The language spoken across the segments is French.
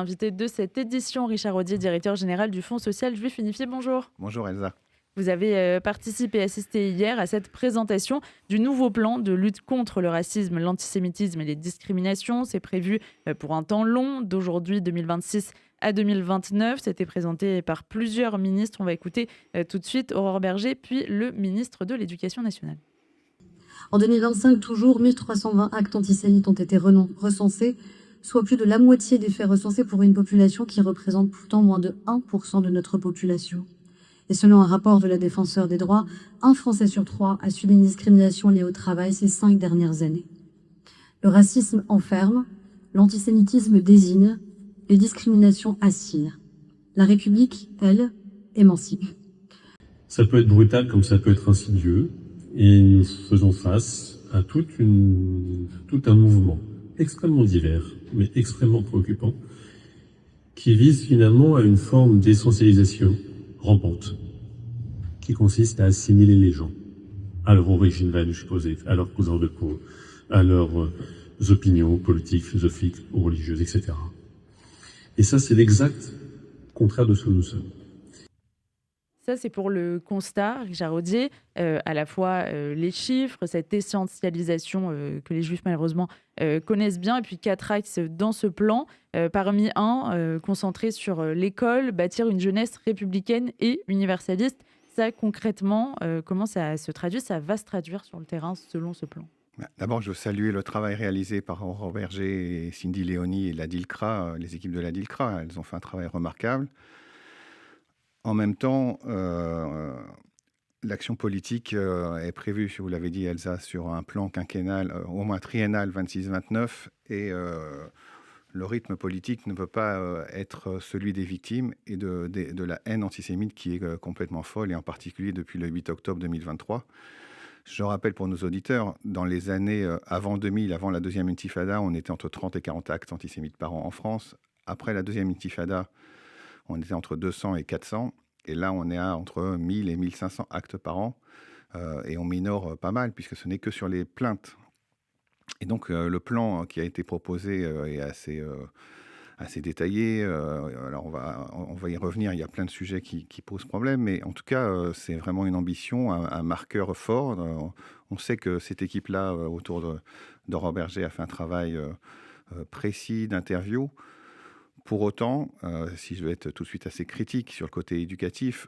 Invité de cette édition, Richard Audier, directeur général du Fonds social juif unifié. Bonjour. Bonjour Elsa. Vous avez participé et assisté hier à cette présentation du nouveau plan de lutte contre le racisme, l'antisémitisme et les discriminations. C'est prévu pour un temps long, d'aujourd'hui 2026 à 2029. C'était présenté par plusieurs ministres. On va écouter tout de suite Aurore Berger, puis le ministre de l'Éducation nationale. En 2025, toujours 1320 actes antisémites ont été recensés, soit plus de la moitié des faits recensés pour une population qui représente pourtant moins de 1% de notre population. Et selon un rapport de la Défenseure des droits, un Français sur 3 a subi une discrimination liée au travail ces 5 dernières années. Le racisme enferme, l'antisémitisme désigne, les discriminations assinent. La République, elle, émancipe. Ça peut être brutal comme ça peut être insidieux, et nous faisons face à tout un mouvement extrêmement divers, mais extrêmement préoccupant, qui vise finalement à une forme d'essentialisation rampante, qui consiste à assimiler les gens à leur origine supposée, à leur couleur de peau, à leurs opinions politiques, philosophiques ou religieuses, etc. Et ça, c'est l'exact contraire de ce que nous sommes. Ça, c'est pour le constat, Richard Audier, à la fois les chiffres, cette essentialisation que les Juifs, malheureusement, connaissent bien, et puis 4 axes dans ce plan, parmi un concentré sur l'école, bâtir une jeunesse républicaine et universaliste. Ça, concrètement, comment ça se traduit? Ça va se traduire sur le terrain selon ce plan. D'abord, je veux saluer le travail réalisé par Aurore Berger et Cindy Léonie et la DILCRA, les équipes de la DILCRA. Elles ont fait un travail remarquable. En même temps, l'action politique est prévue, si vous l'avez dit Elsa, sur un plan quinquennal, au moins triennal 26-29, et le rythme politique ne peut pas être celui des victimes et de la haine antisémite qui est complètement folle, et en particulier depuis le 8 octobre 2023. Je rappelle pour nos auditeurs, dans les années avant 2000, avant la deuxième intifada, on était entre 30 et 40 actes antisémites par an en France. Après la deuxième intifada, on était entre 200 et 400. Et là, on est à entre 1000 et 1500 actes par an. Et on minore pas mal, puisque ce n'est que sur les plaintes. Et donc, le plan qui a été proposé est assez détaillé. Alors, on va y revenir. Il y a plein de sujets qui posent problème. Mais en tout cas, c'est vraiment une ambition, un marqueur fort. On sait que cette équipe-là, autour d'Aurore Berger, a fait un travail précis d'interview. Pour autant, si je vais être tout de suite assez critique sur le côté éducatif,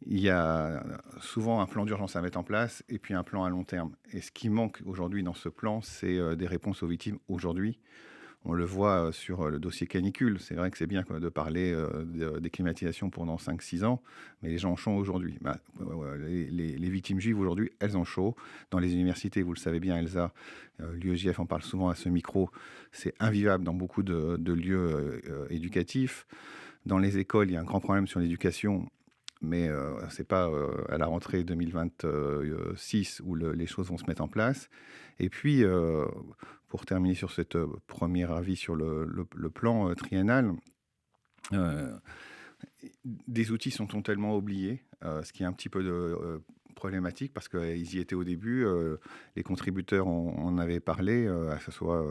il y a souvent un plan d'urgence à mettre en place et puis un plan à long terme. Et ce qui manque aujourd'hui dans ce plan, c'est des réponses aux victimes aujourd'hui. On le voit sur le dossier canicule. C'est vrai que c'est bien de parler des climatisations pendant 5-6 ans, mais les gens ont chaud aujourd'hui. Les victimes juives aujourd'hui, elles ont chaud. Dans les universités, vous le savez bien, Elsa, l'UEJF en parle souvent à ce micro, c'est invivable dans beaucoup de lieux éducatifs. Dans les écoles, il y a un grand problème sur l'éducation, mais ce n'est pas à la rentrée 2026 où les choses vont se mettre en place. Et puis, pour terminer sur cette premier avis sur le plan triennal, des outils sont totalement oubliés, ce qui est un petit peu problématique parce qu'ils y étaient au début. Les contributeurs en avaient parlé, que ce soit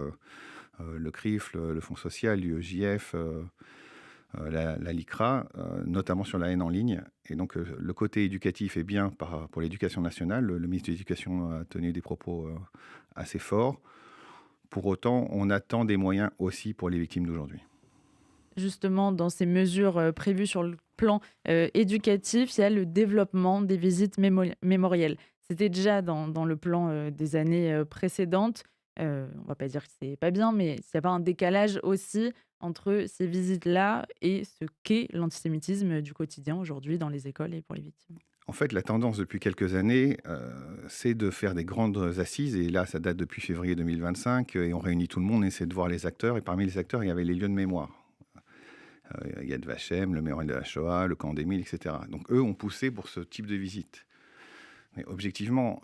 le CRIF, le Fonds social, l'UEJF, la LICRA, notamment sur la haine en ligne. Et donc, le côté éducatif est bien pour l'éducation nationale. Le ministre de l'Éducation a tenu des propos assez forts. Pour autant, on attend des moyens aussi pour les victimes d'aujourd'hui. Justement, dans ces mesures prévues sur le plan éducatif, il y a le développement des visites mémorielles. C'était déjà dans le plan des années précédentes. On ne va pas dire que c'est pas bien, mais s'il n'y a pas un décalage aussi entre ces visites-là et ce qu'est l'antisémitisme du quotidien aujourd'hui dans les écoles et pour les victimes. En fait, la tendance depuis quelques années, c'est de faire des grandes assises. Et là, ça date depuis février 2025. Et on réunit tout le monde et essaie de voir les acteurs. Et parmi les acteurs, il y avait les lieux de mémoire. Yad Vashem, le mémorial de la Shoah, le camp d'Émile, etc. Donc, eux ont poussé pour ce type de visite. Mais objectivement,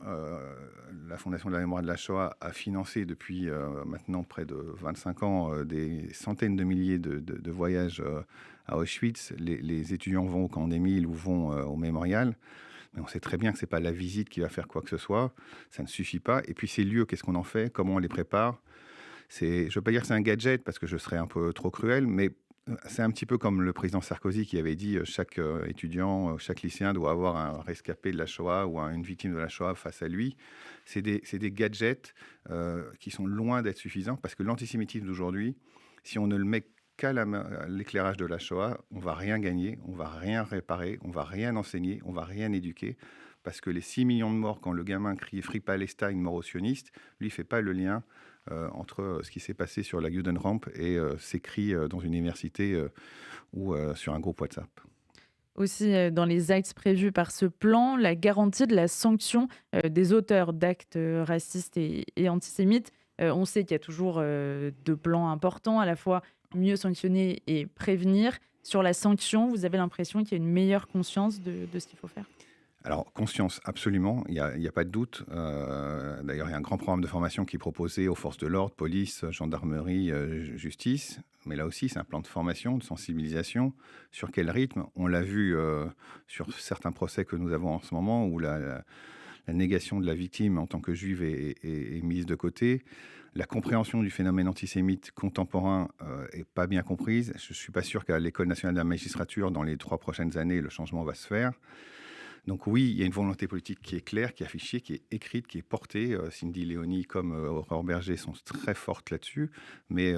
la Fondation de la mémoire de la Shoah a financé depuis maintenant près de 25 ans des centaines de milliers de voyages à Auschwitz. Les étudiants vont au camp d'Émile ou vont au mémorial. Mais on sait très bien que ce n'est pas la visite qui va faire quoi que ce soit. Ça ne suffit pas. Et puis ces lieux, qu'est-ce qu'on en fait? Comment on les prépare? je ne veux pas dire que c'est un gadget parce que je serais un peu trop cruel, mais c'est un petit peu comme le président Sarkozy qui avait dit chaque étudiant, chaque lycéen doit avoir un rescapé de la Shoah ou une victime de la Shoah face à lui. C'est des gadgets qui sont loin d'être suffisants parce que l'antisémitisme d'aujourd'hui, si on ne le met qu'à l'éclairage de la Shoah, on ne va rien gagner, on ne va rien réparer, on ne va rien enseigner, on ne va rien éduquer. Parce que les 6 millions de morts, quand le gamin crie Free Palestine, mort aux sionistes, lui ne fait pas le lien entre ce qui s'est passé sur la Judenrampe et ses cris dans une université ou sur un groupe WhatsApp. Aussi, dans les axes prévus par ce plan, la garantie de la sanction des auteurs d'actes racistes et antisémites. On sait qu'il y a toujours deux plans importants, à la fois mieux sanctionner et prévenir. Sur la sanction, vous avez l'impression qu'il y a une meilleure conscience de ce qu'il faut faire? Alors, conscience, absolument, il n'y a pas de doute. D'ailleurs, il y a un grand programme de formation qui est proposé aux forces de l'ordre, police, gendarmerie, justice. Mais là aussi, c'est un plan de formation, de sensibilisation. Sur quel rythme? On l'a vu sur certains procès que nous avons en ce moment, où la négation de la victime en tant que juive est mise de côté. La compréhension du phénomène antisémite contemporain n'est pas bien comprise. Je ne suis pas sûr qu'à l'École nationale de la magistrature, dans les 3 prochaines années, le changement va se faire. Donc oui, il y a une volonté politique qui est claire, qui est affichée, qui est écrite, qui est portée. Cindy Léonie comme Aurore Berger sont très fortes là-dessus. Mais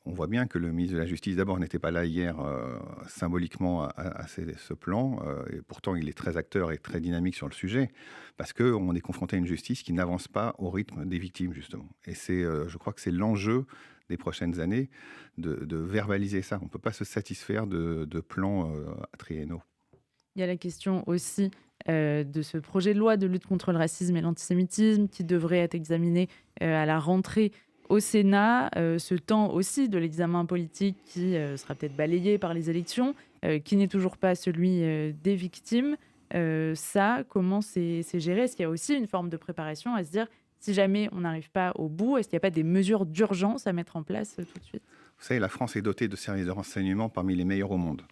on voit bien que le ministre de la Justice, d'abord, n'était pas là hier symboliquement à ce plan. Et pourtant, il est très acteur et très dynamique sur le sujet. Parce qu'on est confronté à une justice qui n'avance pas au rythme des victimes, justement. Et je crois que c'est l'enjeu des prochaines années de verbaliser ça. On ne peut pas se satisfaire de plans triennaux. Il y a la question aussi de ce projet de loi de lutte contre le racisme et l'antisémitisme qui devrait être examiné à la rentrée au Sénat. Ce temps aussi de l'examen politique qui sera peut-être balayé par les élections, qui n'est toujours pas celui des victimes. Ça, comment c'est géré? Est-ce qu'il y a aussi une forme de préparation à se dire, si jamais on n'arrive pas au bout, est-ce qu'il n'y a pas des mesures d'urgence à mettre en place tout de suite? Vous savez, la France est dotée de services de renseignement parmi les meilleurs au monde.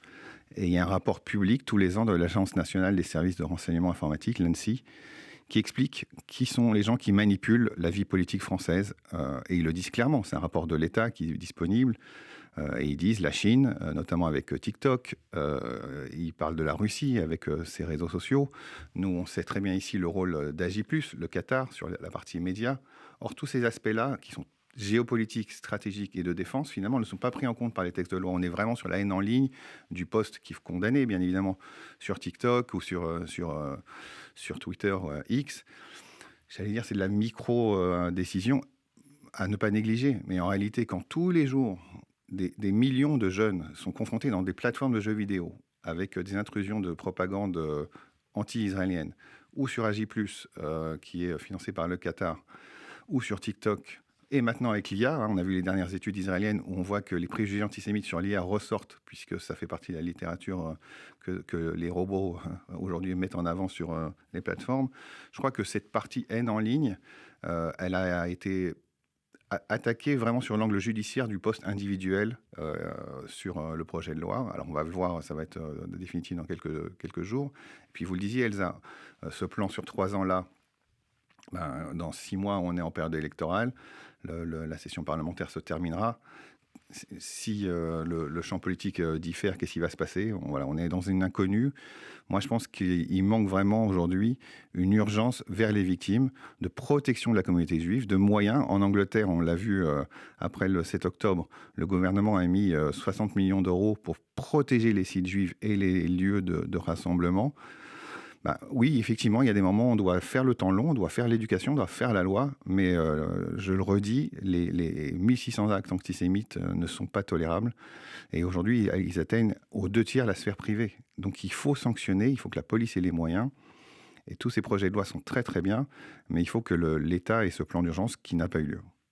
Et il y a un rapport public tous les ans de l'Agence nationale des services de renseignement informatique, l'ANSI, qui explique qui sont les gens qui manipulent la vie politique française. Et ils le disent clairement, c'est un rapport de l'État qui est disponible. Et ils disent la Chine, notamment avec TikTok. Ils parlent de la Russie avec ses réseaux sociaux. Nous, on sait très bien ici le rôle d'Agi+, le Qatar, sur la partie médias. Or, tous ces aspects-là, qui sont géopolitiques, stratégiques et de défense, finalement, ne sont pas pris en compte par les textes de loi. On est vraiment sur la haine en ligne, du post qu'il faut condamner, bien évidemment, sur TikTok ou sur Twitter X. J'allais dire, c'est de la micro-décision à ne pas négliger. Mais en réalité, quand tous les jours, des millions de jeunes sont confrontés dans des plateformes de jeux vidéo avec des intrusions de propagande anti-israélienne, ou sur Agi+, qui est financé par le Qatar, ou sur TikTok, et maintenant avec l'IA, on a vu les dernières études israéliennes où on voit que les préjugés antisémites sur l'IA ressortent, puisque ça fait partie de la littérature que les robots aujourd'hui mettent en avant sur les plateformes. Je crois que cette partie haine en ligne, elle a été attaquée vraiment sur l'angle judiciaire du poste individuel sur le projet de loi. Alors on va le voir, ça va être définitif dans quelques jours. Et puis vous le disiez, Elsa, ce plan sur 3 ans-là, dans 6 mois, on est en période électorale. La session parlementaire se terminera. Si le champ politique diffère, qu'est-ce qui va se passer? On est dans une inconnue. Moi, je pense qu'il manque vraiment aujourd'hui une urgence vers les victimes, de protection de la communauté juive, de moyens. En Angleterre, on l'a vu après le 7 octobre, le gouvernement a mis 60 millions d'euros pour protéger les sites juifs et les lieux de rassemblement. Oui, effectivement, il y a des moments où on doit faire le temps long, on doit faire l'éducation, on doit faire la loi, mais je le redis, les 1600 actes antisémites ne sont pas tolérables. Et aujourd'hui, ils atteignent aux 2/3 la sphère privée. Donc il faut sanctionner, il faut que la police ait les moyens. Et tous ces projets de loi sont très très bien, mais il faut que l'État ait ce plan d'urgence qui n'a pas eu lieu.